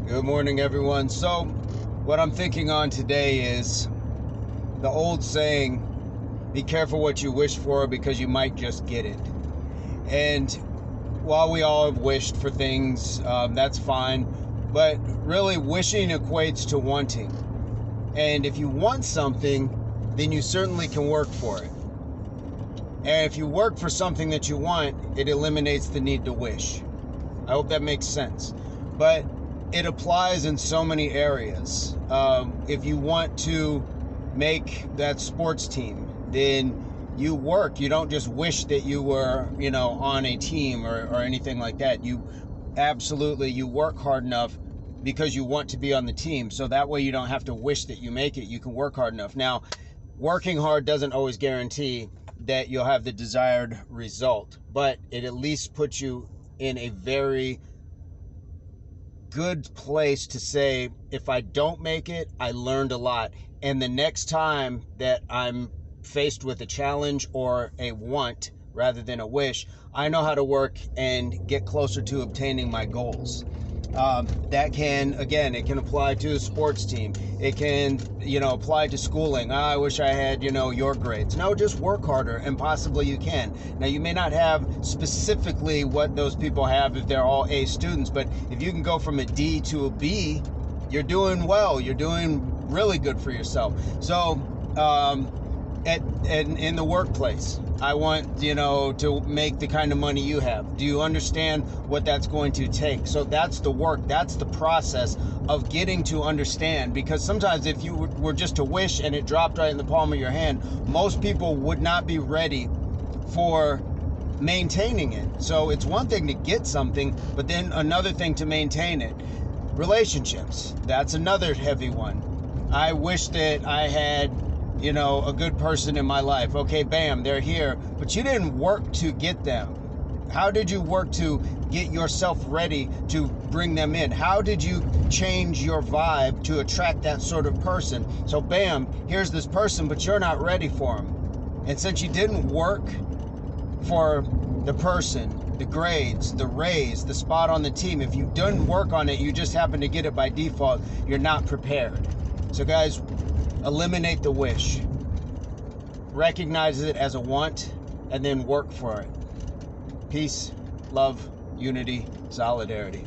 Good morning, everyone. So, what I'm thinking on today is the old saying, be careful what you wish for because you might just get it. And while we all have wished for things, that's fine. But really, wishing equates to wanting. And if you want something, then you certainly can work for it. And if you work for something that you want, it eliminates the need to wish. I hope that makes sense. But it applies in so many areas. If you want to make that sports team, then you work. You don't just wish that you were, on a team or anything like that. You work hard enough because you want to be on the team. So that way you don't have to wish that you make it. You can work hard enough. Now, working hard doesn't always guarantee that you'll have the desired result, but it at least puts you in a very good place to say, if I don't make it, I learned a lot. And the next time that I'm faced with a challenge or a want rather than a wish, I know how to work and get closer to obtaining my goals. That can, again, it can apply to a sports team. It can, apply to schooling. I wish I had, your grades. No, just work harder and possibly you can. Now, you may not have specifically what those people have if they're all A students, but if you can go from a D to a B, you're doing well. You're doing really good for yourself. So, in the workplace, I want, to make the kind of money you have. Do you understand what that's going to take? So that's the work. That's the process of getting to understand. Because sometimes if you were just to wish and it dropped right in the palm of your hand, most people would not be ready for maintaining it. So it's one thing to get something, but then another thing to maintain it. Relationships, that's another heavy one. I wish that I had a good person in my life. Okay, bam, they're here. But you didn't work to get them. How did you work to get yourself ready to bring them in? How did you change your vibe to attract that sort of person? So bam, here's this person, but you're not ready for him. And since you didn't work for the person, the grades, the raise, the spot on the team, if you didn't work on it, you just happen to get it by default, you're not prepared. So guys, eliminate the wish. Recognize it as a want and then work for it. Peace, love, unity, solidarity.